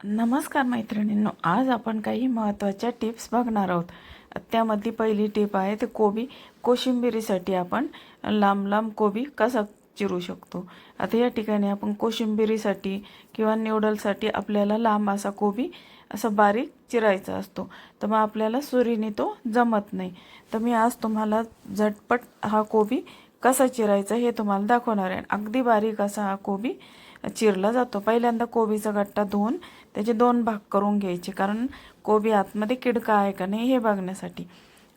नमस्कार मैत्रिणींनो, आज आपण काही महत्त्वाच्या टिप्स बघणार आहोत. त्यामध्ये पहिली टिप आहे ते कोशिंबिरीसाठी आपण लांब लांब कोबी कसा चिरू शकतो. आता या ठिकाणी आपण कोशिंबिरीसाठी किंवा न्यूडलसाठी आपल्याला लांब असा कोबी असा बारीक चिरायचा असतो, तर मग आपल्याला सुरीने तो जमत नाही. तर मी आज तुम्हाला झटपट हा कोबी कसा चिरायचा हे तुम्हाला दाखवणार आहे. अगदी बारीक असा हा कोबी चिरला जातो. पहिल्यांदा कोबीचा गट्टा धुवून त्याचे 2 भाग करून घ्यायचे, कारण कोबी आतमध्ये किडका आहे का नाही हे बघण्यासाठी.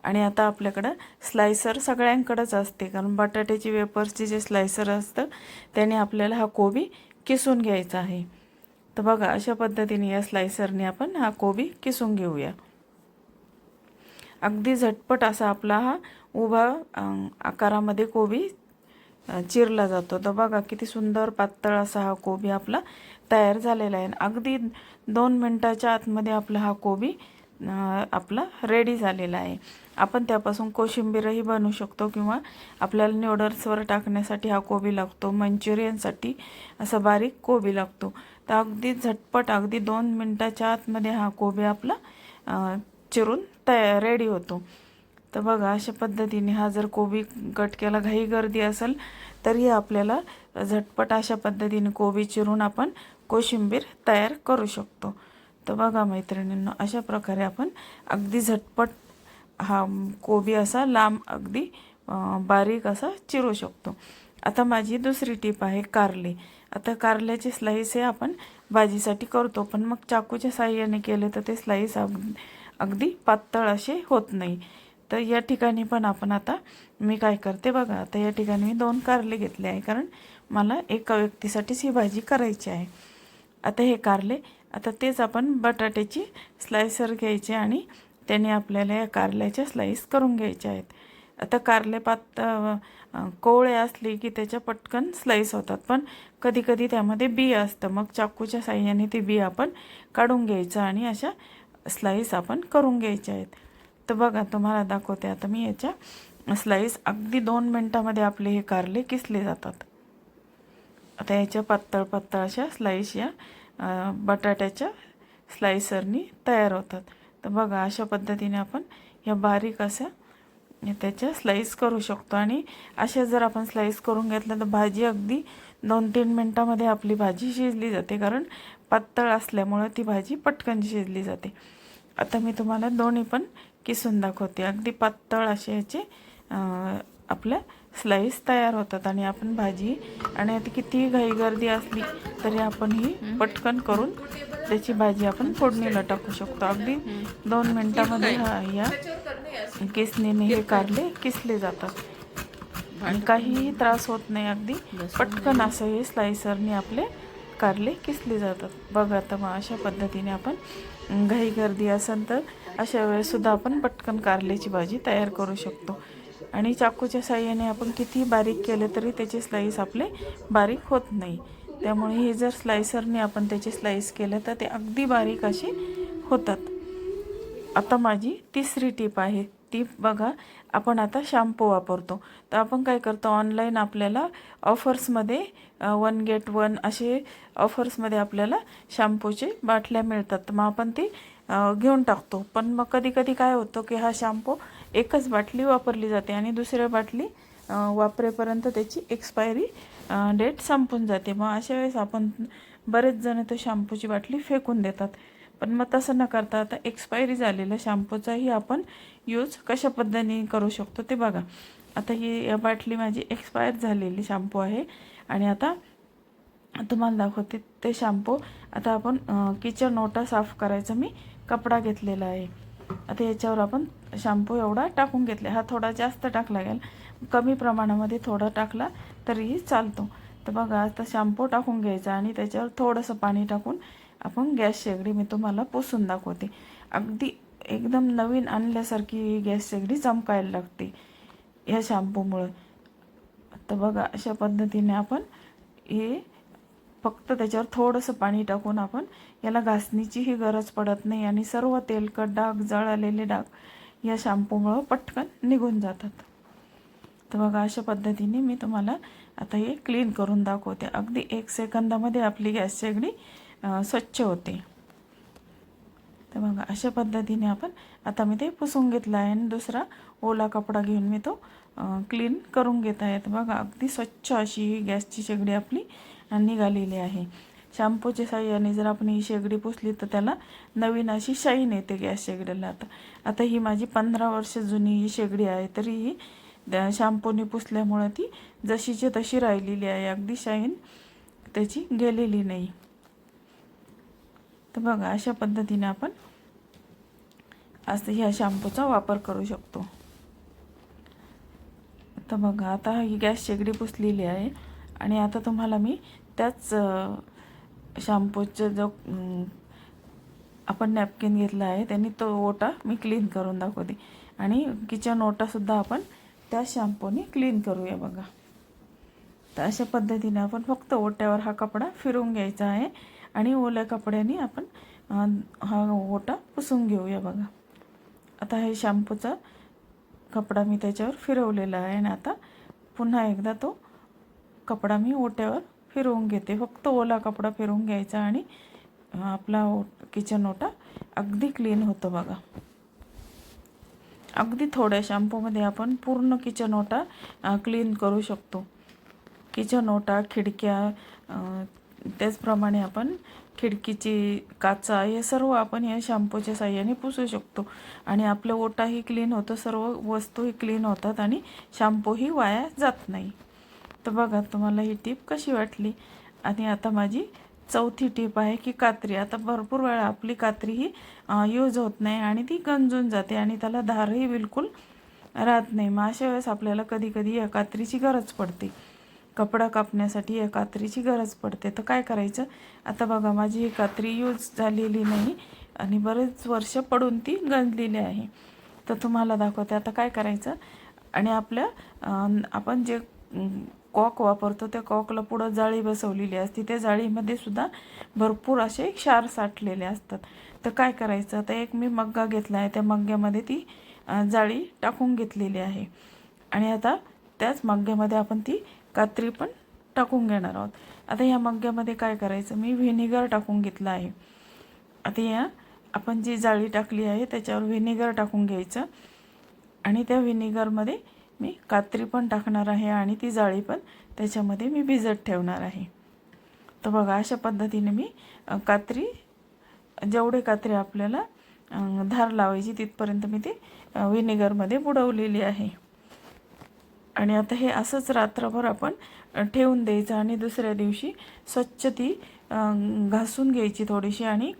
आणि आता आपल्याकडं स्लायसर सगळ्यांकडेच असते, कारण बटाट्याची वेपर्सचे जे स्लायसर असतं त्याने आपल्याला हा कोबी किसून घ्यायचा आहे. तर बघा, अशा पद्धतीने या स्लायसरने आपण हा कोबी किसून घेऊया. अगदी झटपट असा आपला हा उभा आकारामध्ये कोबी चिरला जातो. तर बघा किती सुंदर पातळ असा हा कोबी आपला तयार झालेला आहे. अगदी 2 मिनिटाच्या आतमध्ये आपला हा कोबी आपला रेडी झालेला आहे. आपण त्यापासून कोशिंबीरही बनवू शकतो, किंवा आपल्याला न्यूडल्सवर टाकण्यासाठी हा कोबी लागतो, मंचुरियनसाठी असा बारीक कोबी लागतो. तर अगदी झटपट अगदी 2 मिनिटाच्या आतमध्ये हा कोबी आपला चिरून रेडी होतो. तर बघा, अशा पद्धतीने हा जर कोबी कट केला, घाई गर्दी असेल तरी आपल्याला झटपट अशा पद्धतीने कोबी चिरून आपण कोशिंबीर तयार करू शकतो. तर बघा मैत्रिणींनो, अशा प्रकारे आपण अगदी झटपट हा कोबी असा लांब अगदी बारीक असा चिरू शकतो. आता माझी दुसरी टिप आहे कारले. आता कारल्याचे स्लाईस हे आपण भाजीसाठी करतो, पण मग चाकूच्या साहाय्याने केले तर ते स्लाईस अगदी पातळ असे होत नाही. तर या ठिकाणी पण आपण आता मी काय करते बघा, आता या ठिकाणी मी 2 कारले घेतले आहे, कारण मला एका व्यक्तीसाठीच ही भाजी करायची आहे. आता हे कारले, आता तेच आपण बटाट्याची स्लायसर घ्यायचे आणि त्याने आपल्याला या कारल्याच्या स्लाईस करून घ्यायच्या आहेत. आता कारले कोवळे असले की त्याच्या पटकन स्लाईस होतात, पण कधी कधी त्यामध्ये बी असतं. मग चाकूच्या साहाय्याने ती बी आपण काढून घ्यायचं आणि अशा स्लाईस आपण करून घ्यायच्या आहेत. तर बघा, तुम्हाला दाखवते आता मी याच्या स्लाईस. अगदी 2 मिनिटामध्ये आपले हे कारले किसले जातात. आता याच्या पातळ पातळ अशा स्लाईस या बटाट्याच्या स्लायसरनी तयार होतात. तर बघा, अशा पद्धतीने आपण या बारीक अशा त्याच्या स्लाईस करू शकतो. आणि अशा जर आपण स्लाईस करून घेतलं तर भाजी अगदी 2-3 मिनिटामध्ये आपली भाजी शिजली जाते, कारण पातळ असल्यामुळं ती भाजी पटकन शिजली जाते. आता मी तुम्हाला दोन्ही पण किसून दाखवते. अगदी पातळ असे याचे आपल्या स्लाईस तयार होतात, आणि आपण भाजी, आणि आता किती घाई गर्दी असली तरी आपण ही पटकन करून त्याची भाजी आपण फोडणीला टाकू शकतो. अगदी 2 मिनिटामध्ये या किसणीने हे कारले किसले जातात आणि काहीही त्रास होत नाही. अगदी पटकन असं हे स्लायसरने आपले कारले किसले जातात. बघा, तर मग अशा पद्धतीने आपण घाई गर्दी असेल तर अशा वेळेससुद्धा आपण पटकन कारल्याची भाजी तयार करू शकतो. आणि चाकूच्या साहाय्याने आपण किती बारीक केले तरी त्याचे स्लाईस आपले बारीक होत नाही. त्यामुळे हे जर स्लायसरने आपण त्याचे स्लाईस केले तर ते अगदी बारीक असे होतात. आता माझी तिसरी टिप आहे. टिप बघा, आपण आता शॅम्पू वापरतो, तर आपण काय करतो, ऑनलाईन आपल्याला ऑफर्समध्ये 1 get 1 असे ऑफर्समध्ये आपल्याला शॅम्पूचे बाटल्या मिळतात. तर मग आपण ते घेऊन टाकतो. पण मग कधी कधी काय होतं की हा शॅम्पू एकच बाटली वापरली जाते आणि दुसऱ्या बाटली वापरेपर्यंत त्याची एक्सपायरी डेट संपून जाते. मग अशा वेळेस आपण बरेच जण तो शॅम्पूची बाटली फेकून देतात. पण मग तसं न करता आता एक्सपायरी झालेल्या शॅम्पूचाही आपण यूज कशा पद्धतीने करू शकतो ते बघा. आता ही या बाटली माझी एक्सपायर झालेली शॅम्पू आहे, आणि आता तुम्हाला दाखवते ते शॅम्पू. आता आपण किचन ओटा साफ करायचा मी कपडा घेतलेला आहे. आता याच्यावर आपण शॅम्पू एवढा टाकून घेतला. हा थोडा जास्त टाकला गेला, कमी प्रमाणामध्ये थोडा टाकला तरीही चालतो. तर बघा, आता शॅम्पू टाकून घ्यायचा आणि त्याच्यावर थोडंसं पाणी टाकून आपण गॅस शेगडी मी तुम्हाला पुसून दाखवते. अगदी एकदम नवीन आणल्यासारखी गॅस शेगडी चमकायला लागते ह्या शॅम्पूमुळं. तर बघा, अशा पद्धतीने आपण हे फक्त त्याच्यावर थोडंसं पाणी टाकून आपण याला घासणीचीही गरज पडत नाही, आणि सर्व तेलकट डाग, जळालेले डाग या शॅम्पूमुळं पटकन निघून जातात. तर बघा, अशा पद्धतीने मी तुम्हाला आता हे क्लीन करून दाखवते. अगदी 1 सेकंदामध्ये आपली गॅस शेगडी स्वच्छ होते. तर बघा अशा पद्धतीने आपण आता मी ते पुसून घेतलं आहे आणि दुसरा ओला कपडा घेऊन मी तो क्लीन करून घेत आहे. तर बघा अगदी स्वच्छ अशी ही गॅसची शेगडी आपली निघालेली आहे. शॅम्पूच्या साह्याने जर आपण ही शेगडी पुसली तर त्याला नवीन अशी शाईन येते गॅस शेगडीला. आता ही माझी 15 वर्ष जुनी ही शेगडी आहे, तरी ही शॅम्पूने पुसल्यामुळे ती जशीची तशी राहिलेली आहे, अगदी शाईन त्याची गेलेली नाही. तर बघा अशा पद्धतीने आपण असं ह्या शॅम्पूचा वापर करू शकतो. तर बघा आता ही गॅस शेगडी पुसलेली आहे आणि आता तुम्हाला मी त्याच शॅम्पूचा जो आपण नॅपकिन घेतला आहे त्यांनी तो ओटा मी क्लीन करून दाखवते आणि किचन ओटासुद्धा आपण त्या शॅम्पूने क्लीन करूया. बघा तर अशा पद्धतीने आपण फक्त ओट्यावर हा कपडा फिरवून घ्यायचा आहे आणि ओल्या कपड्याने आपण हा ओटा पुसून घेऊया. बघा आता हे शॅम्पूचा कपडा मी त्याच्यावर फिरवलेला आहे आणि आता पुन्हा एकदा तो कपडा मी ओट्यावर फिरवून घेते. फक्त ओला कपडा फिरवून घ्यायचा आणि आपला किचन ओटा अगदी क्लीन होतो. बघा अगदी थोड्या शॅम्पूमध्ये आपण पूर्ण किचन ओटा क्लीन करू शकतो. किचन ओटा, खिडक्या, त्याचप्रमाणे आपण खिडकीची काचा हे सर्व आपण या शॅम्पूच्या साह्याने पुसू शकतो आणि आपलं ओटाही क्लीन होतं, सर्व वस्तूही क्लीन होतात आणि शॅम्पूही वाया जात नाही. तर बघा तुम्हाला ही टीप कशी वाटली. आणि आता माझी चौथी टीप आहे की कात्री. आता भरपूर वेळा आपली कात्री ही यूज होत नाही आणि ती गंजून जाते आणि त्याला धारही बिलकुल राहत नाही. मग अशा वेळेस आपल्याला कधी कधी या कात्रीची गरज पडते, कपडा कापण्यासाठी या कात्रीची गरज पडते. तर काय करायचं, आता बघा माझी ही कात्री यूज झालेली नाही आणि बरेच वर्ष पडून ती गंजलेली आहे. तर तुम्हाला दाखवते आता काय करायचं. आणि आपल्या आपण जे कॉक वापरतो त्या कॉकला पुढं जाळी बसवलेली असते, त्या जाळीमध्ये सुद्धा भरपूर असे क्षार साठलेले असतात. तर काय करायचं, आता एक मी मग्गा घेतला आहे, त्या मग्ग्यामध्ये ती जाळी टाकून घेतलेली आहे आणि आता त्याच मग्ग्यामध्ये आपण ती कात्री पण टाकून घेणार आहोत. आता या मग्ग्यामध्ये काय करायचं, मी व्हिनेगर टाकून घेतलं आहे. आता या आपण जी जाळी टाकली आहे त्याच्यावर व्हिनेगर टाकून घ्यायचं आणि त्या व्हिनेगरमध्ये मी कात्री पण टाकणार आहे आणि ती जाळी पण त्याच्यामध्ये मी भिजत ठेवणार आहे. तर बघा अशा पद्धतीने मी कात्री, जेवढे कात्री आपल्याला धार लावायची तिथपर्यंत मी ते व्हिनेगरमध्ये बुडवलेली आहे. आणि आता हे असंच रात्रभर आपण ठेवून द्यायचं आणि दुसऱ्या दिवशी स्वच्छ ती घासून घ्यायची थोडीशी आणि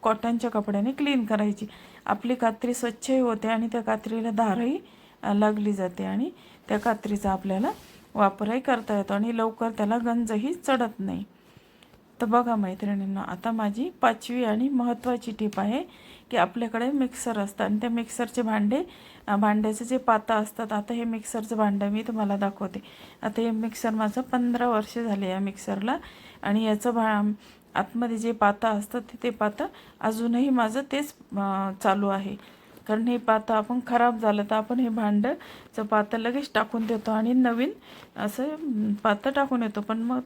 कॉटनच्या कपड्याने क्लीन करायची. आपली कात्री स्वच्छही होते आणि त्या कात्रीला धारही लागली जाते आणि त्या कात्रीचा आपल्याला वापरही करता येतो आणि लवकर त्याला गंजही चढत नाही. तर बघा मैत्रिणींना, आता माझी 5वी आणि महत्त्वाची टीप आहे की आपल्याकडे मिक्सर असतं आणि त्या मिक्सरचे भांड्याचे जे पातं असतात. आता हे मिक्सरचं भांडं मी तुम्हाला दाखवते. आता हे मिक्सर माझं 15 वर्ष झाले या मिक्सरला आणि याचं आतमध्ये जे पातं असतं ते पातं अजूनही माझं तेच चालू आहे. कारण हे पातं आपण खराब झालं तर आपण हे भांडंचं पातं लगेच टाकून देतो आणि नवीन असं पातं टाकून येतो. पण मग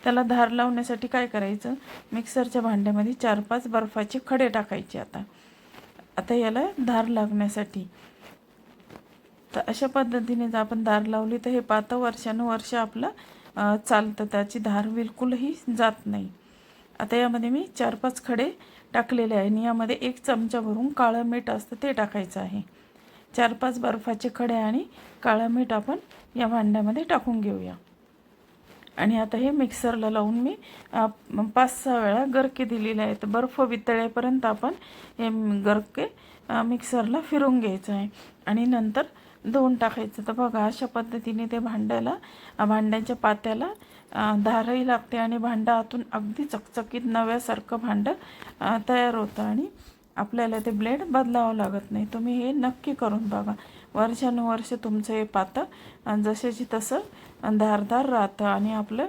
त्याला धार लावण्यासाठी काय करायचं, मिक्सरच्या भांड्यामध्ये 4-5 बर्फाचे खडे टाकायचे. आता याला धार लागण्यासाठी. तर अशा पद्धतीने जर आपण धार लावली तर हे पातं वर्षानुवर्ष आपलं चालतं, त्याची धार बिलकुलही जात नाही. आता यामध्ये मी 4-5 खडे टाकलेले आहे आणि यामध्ये 1 चमचा भरून काळं मीठ असतं ते टाकायचं आहे. 4-5 बर्फाचे खडे आणि काळं मीठ आपण या भांड्यामध्ये टाकून घेऊया. आणि आता हे मिक्सरला लावून मी 5-6 वेळा गरके दिलेले आहेत. बर्फ वितळेपर्यंत आपण हे गरके मिक्सरला फिरवून घ्यायचं आहे आणि नंतर धुवून टाकायचं. तर बघा अशा पद्धतीने ते भांड्याच्या पात्याला धारही लागते आणि भांडं आतून अगदी चकचकीत नव्यासारखं भांडं तयार होतं आणि आपल्याला ते ब्लेड बदलावं लागत नाही. तुम्ही हे नक्की करून बघा. वर्षानुवर्ष तुमचं हे पातं जसेची तसं धारदार राहतं आणि आपलं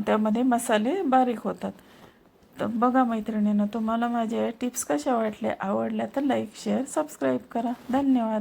त्यामध्ये मसाले बारीक होतात. तर बघा मैत्रिणींनो, तुम्हाला माझ्या टिप्स कशा वाटल्या, आवडल्या तर लाईक, शेअर, सबस्क्राईब करा. धन्यवाद.